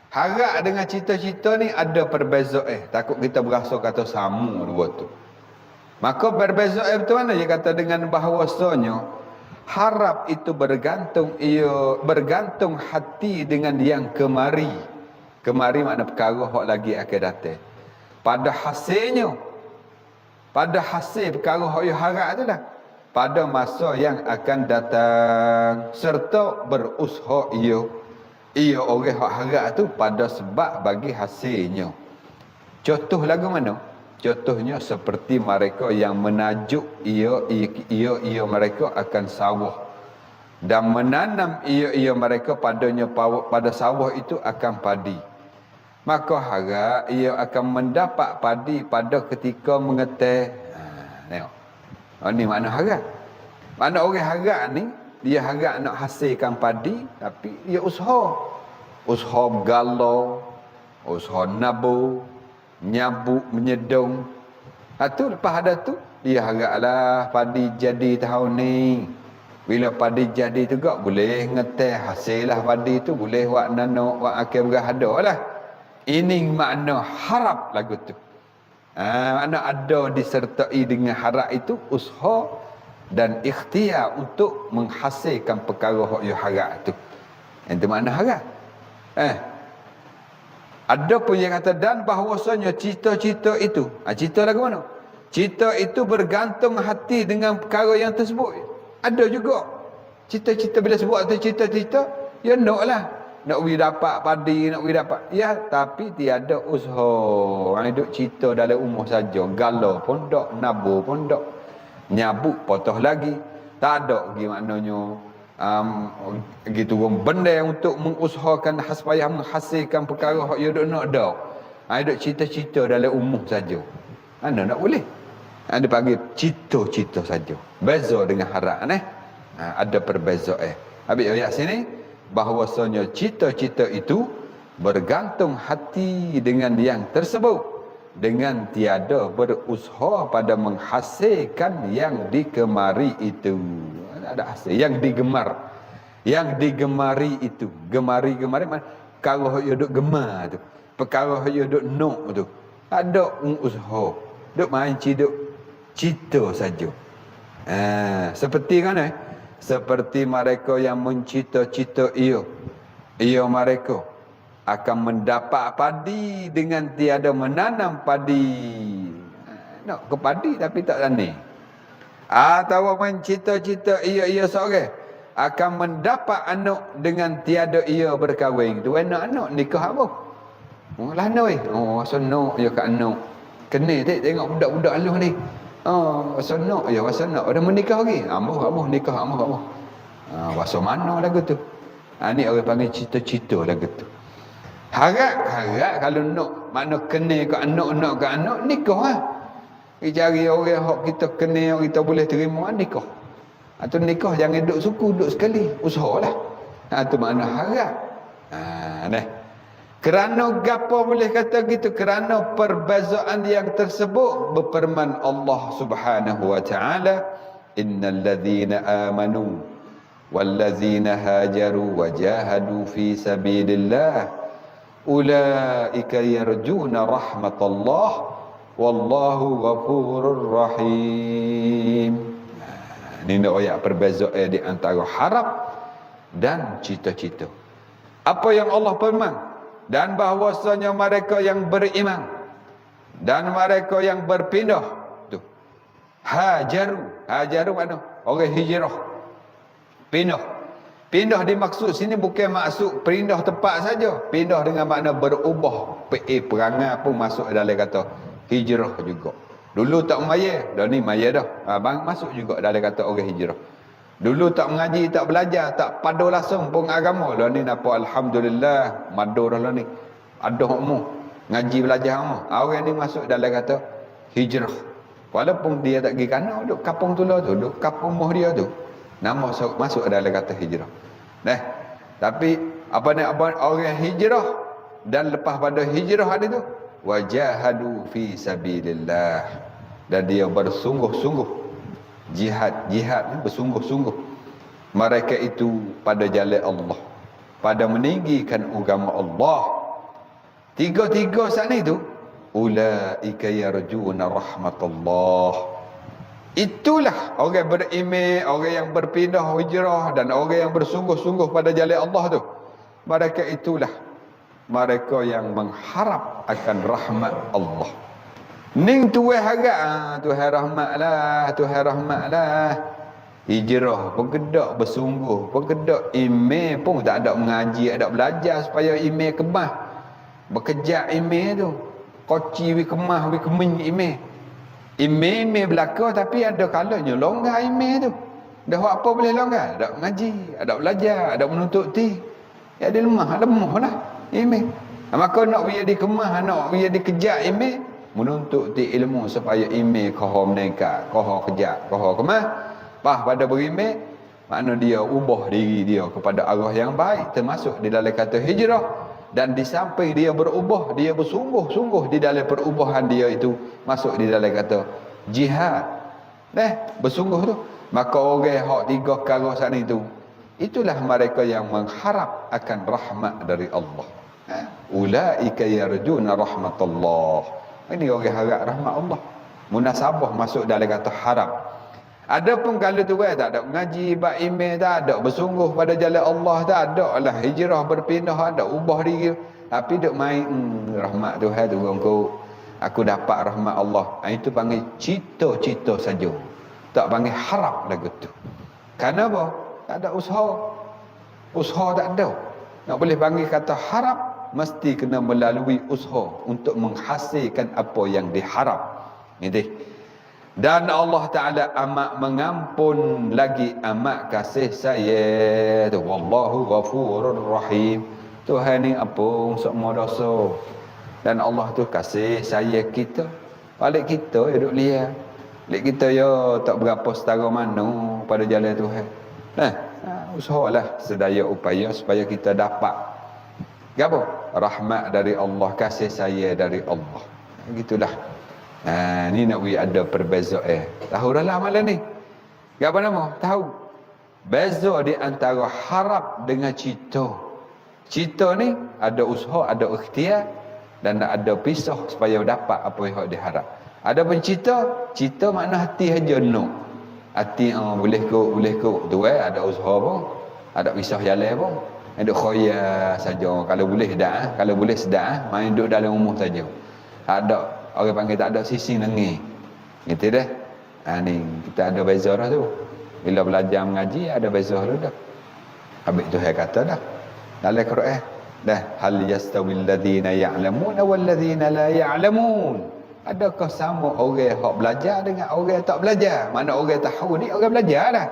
Harap dengan cita-cita ni ada perbezaan. Takut kita berasa kata sama dua tu. Maka perbezaan betul mana? Dia kata dengan bahawasanya harap itu bergantung hati dengan yang kemari. Kemari makna perkara hak lagi akan datang. Pada hasil perkara hak yang harap tu lah, pada masa yang akan datang, serta berusaha ia orang hak harap tu pada sebab bagi hasilnya. Contoh lagu mana? Contohnya seperti mereka yang menajuk ia mereka akan sawah dan menanam ia mereka pada sawah itu akan padi. Maka harap ia akan mendapat padi pada ketika mengeteh. Tengok. Ini makna harap. Makna orang harap ni, dia harap nak hasilkan padi, tapi dia usaha. Usaha galau, usaha nabur, nyabuk, menyedung. Lepas ada tu, dia haraplah padi jadi tahun ni. Bila padi jadi tu kak, boleh ngeteh hasil lah padi tu, boleh wak nanok, wak akan berada lah. Ini makna harap lagu tu. Makna ada disertai dengan harap itu usaha dan ikhtiar untuk menghasilkan perkara yang harap tu. Itu makna harap. Ada pun yang kata dan bahawasanya cita-cita itu. Cita lagu mana? Cita itu bergantung hati dengan perkara yang tersebut. Ada juga. Cita-cita bila sebut atau cita-cita, ya nak lah. Nak pergi dapat padi, nak pergi dapat. Ya, tapi tiada usaha. Hidup cita dalam umur saja. Galau pun tak, nabur pun tak. Nyabuk potong lagi. Tak ada lagi maknanya gitu benda untuk mengusahakan supaya menghasilkan perkara yang duk nak dak. Hidup cita-cita dalam umur saja. Anda nak boleh. Anda panggil cita-cita saja. Beza dengan harap ada perbezaan. Habis ayat sini bahawasanya cita-cita itu bergantung hati dengan yang tersebut dengan tiada berusaha pada menghasilkan yang dikemari itu. Ada hasil yang digemari itu. Gemari perkara yang duk gemar tu, perkara yang duk nak tu, ada usaha duk main cita saja. Seperti kan seperti mereka yang mencita-cita ia mereka akan mendapat padi dengan tiada menanam padi. Nak ke padi tapi tak tanam. Atau mencita-cita ia seorang akan mendapat anak dengan tiada ia berkahwin. Tu anak nikah apa? Oh lah noi. Oh sonok ya kat anak. Kena tengok budak-budak aluh ni. Oh sonok ya sonok. Dah menikah lagi. Amuh nikah amuh. Bahasa mana lagu tu? Ni orang panggil cita-cita lagu tu. Harap kalau nak makna kena kat anak nikah lah. Kita cari orang hak kita kena, kita boleh terima nikah. Atau nikah jangan duduk suku, duduk sekali. Usahalah. Itu makna harap. Dah. Kerana gapo boleh kata gitu? Kerana perbezaan yang tersebut berfirman Allah Subhanahu wa taala, innal ladzina amanu wal ladzina hajaru wa jahadu fi sabilillah ulaika yarjuna rahmatallah wallahu ghafurur rahim. Ini ayat perbezaan di antara harap dan cita-cita. Apa yang Allah firman? Dan bahwasanya mereka yang beriman dan mereka yang berpindah tu hajaru mana? Orang hijrah. Pindah dimaksud sini bukan maksud pindah tempat saja. Pindah dengan makna berubah. Perangai pun masuk dalam kata hijrah juga. Dulu tak maya, dah ni maya dah. Bang masuk juga dalam kata orang hijrah. Dulu tak mengaji, tak belajar, tak padu langsung pun agama. Lah ni napa alhamdulillah, madur lah ni. Ada hokmu, ngaji belajar hokmu. Orang ni masuk dalam kata hijrah. Walaupun dia tak pergi kana, duduk kampung tu lah tu, duduk kampung moh dia tu. Nama masuk dalam kata hijrah. Tapi orang hijrah dan lepas pada hijrah ada tu wajahadu fi sabilillah. Dan dia bersungguh-sungguh jihad bersungguh-sungguh mereka itu pada jalan Allah, pada meninggikan agama Allah. Tiga-tiga sana itu ulaika yarjuna rahmatullah. Itulah orang beriman, orang yang berpindah hijrah dan orang yang bersungguh-sungguh pada jalan Allah tu. Mereka itulah mereka yang mengharap akan rahmat Allah. Ning tuai harap, Tuhan rahmatlah. Hijrah pengkedak bersungguh, pengkedak email pun tak ada mengaji, ada belajar supaya email kemah. Bekerja email tu. Koci wi kemah wi keming email. Email belaka tapi ada kalanya longgar email tu. Dah buat apa boleh longgar? Ada mengaji, ada belajar, ada menuntut ti. Ya dia lemah lah email. Maka nak biar di kemah, nak biar dikejar email, menuntut ti ilmu supaya email kau menekat, kau kejap, kau kemah. Pada berimeh, makna dia ubah diri dia kepada arah yang baik, termasuk di dalam kata hijrah. Dan di samping dia berubah, dia bersungguh-sungguh di dalam perubahan dia itu, masuk di dalam kata jihad. Bersungguh tu. Maka orang hak tiga perkara sana itu, itulah mereka yang mengharap akan rahmat dari Allah. Ulaika yarjuna rahmatullah. Ini orang harap rahmat Allah. Munasabah masuk dalam kata harap. Adapun kalau tu tak ada mengaji, bab email tak ada, bersungguh pada jalan Allah tak ada lah, hijrah berpindah ada, ubah diri, tapi duk main rahmat Tuhan tu aku dapat rahmat Allah. Itu panggil cita-cita saja. Tak panggil harap lagu tu. Kenapa? Tak ada usaha. Usaha tak ada. Nak boleh panggil kata harap, mesti kena melalui usaha untuk menghasilkan apa yang diharap. Ini. Dan Allah Ta'ala amat mengampun lagi amat kasih sayang. Wallahu ghafurur rahim. Tuhan ni ampun semua dosa. Dan Allah tu kasih sayang kita. Balik kita ya duk lihat. Balik kita ya tak berapa setara mana pada jalan Tuhan. Usahalah sedaya upaya supaya kita dapat apa? Rahmat dari Allah, kasih sayang dari Allah. Gitulah. Ni nak ada perbezaan. Tahu dalam malam ni? Apa nama? Tahu. Beza di antara harap dengan cita. Cita ni ada usaha, ada ikhtiar dan ada pisah supaya dapat apa yang diharap. Ada pencita, cita makna hati saja no. Hati boleh kok tu ada usaha pun, ada pisah jalan pun. Ada khoya saja kalau boleh dah, kalau boleh sedar main duduk dalam rumah saja. Ada orang panggil tak ada sising lengi. Gitu dah. Ni kita ada beza dah tu. Bila belajar mengaji ada beza dah. Habis tu saya kata dah. Dalam Quran dah hal yastawil ladzina ya'lamun wal ladzina la ya'lamun. Adakah sama orang hak belajar dengan orang tak belajar? Mana orang tahu ni orang belajar dah.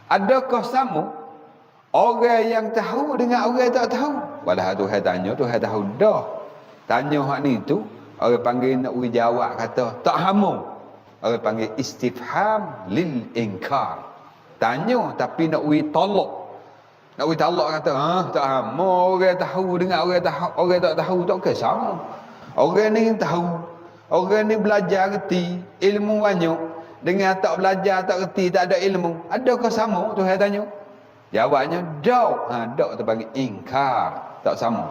Adakah sama orang yang tahu dengan orang tak tahu? Walah tu saya tanya tu saya tahu dah. Tanya hak ni tu orang panggil nak uji jawab kata tak hamu. Orang panggil istifham lil inkar. Tanya tapi nak uji tolak. Nak uji tolak kata tak hamu orang tahu dengan orang tak tahu tak ke sama. Orang ni tahu. Orang ni belajar reti, ilmu banyak. Dengan tak belajar, tak reti, tak ada ilmu. Adakah sama? Tu saya tanya. Jawabnya, tak. Tak terpanggil ingkar. Tak sama.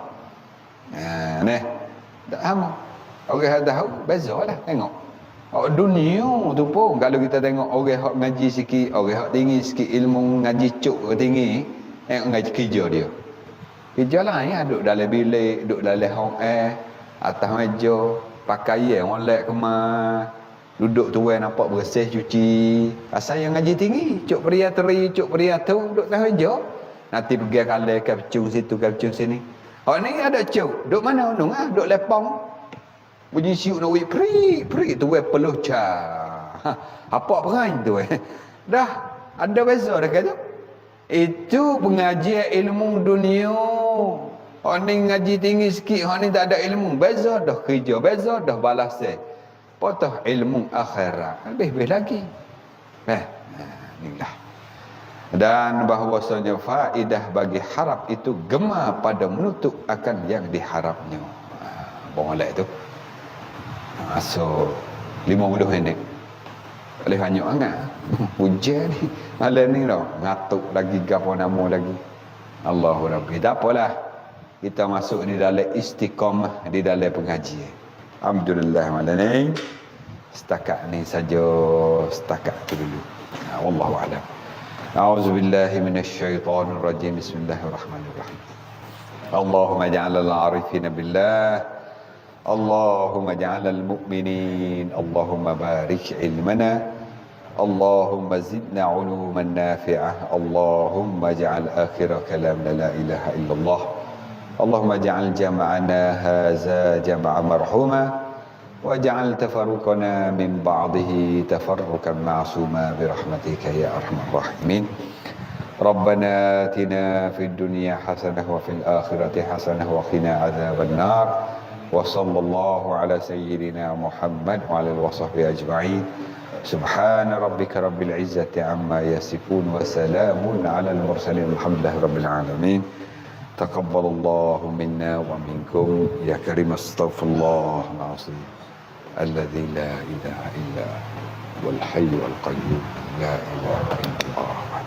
Ni. Tak sama. Orang yang tahu, beza lah. Tengok. Dunia tu pun, kalau kita tengok orang yang ngaji sikit, orang yang tinggi sikit, ilmu ngaji cuk tinggi, ngaji kerja dia. Kerja lah ya. Duduk dalam bilik, duduk dalam hong atas meja. Pakaian molek kemas, duduk tu nampak bersih cuci. Asal yang ngaji tinggi, cuk pria teri, cuk pria tu duduk tahu je. Nanti pergi kali kapcung situ, kapcung sini. Oh ni ada cuk, duduk mana nung duduk lepong. Bunyi siuk nak wik peri tu peluh cha. Apa peran tu Dah ada beza dah kata. Itu pengajian ilmu dunia. Orang ni ngaji tinggi sikit, orang ni tak ada ilmu. Beza dah kerja, beza dah balas. Potong ilmu akhirat. Lebih-lebih lagi. Inilah. Dan bahawasanya faedah bagi harap itu gemar pada menutup akan yang diharapnya. Boleh tu. So, 50 minit. Boleh banyak sangat. Hujan ni. Malam ni dah. Ngatuk lagi, gapo nama lagi. Allahu Rabbi. Tak apalah. Kita masuk di dalam istiqamah di dalam pengajian. Alhamdulillah malam ni setakat ni saja, setakat tu dulu. Wallahu a'lam. A'udzubillahi minasyaitonir rajim. Bismillahirrahmanirrahim. Allahumma ja'alna al-'arifina billah. Allahumma ja'alna al-mu'minin. Allahumma barik ilmana. Allahumma zidna 'uluman nafi'ah. Allahumma ja'al akhir kalamna la ilaha illallah. اللهم اجعل جمعنا هذا جمعا مرحوما واجعل تفرقنا من بعضه تفرقا معصوما برحمتك يا ارحم الراحمين ربنا آتنا في الدنيا حسنة وفي الآخرة حسنة وقنا عذاب النار وصلى الله على سيدنا محمد وعلى آله وصحبه أجمعين سبحان ربك رب العزة عما يصفون وسلام على المرسلين الحمد لله رب العالمين تقبل الله منا ومنكم يا كريم استغفر الله العظيم الذي لا إله إلا هو الحي القيوم لا إله إلا الله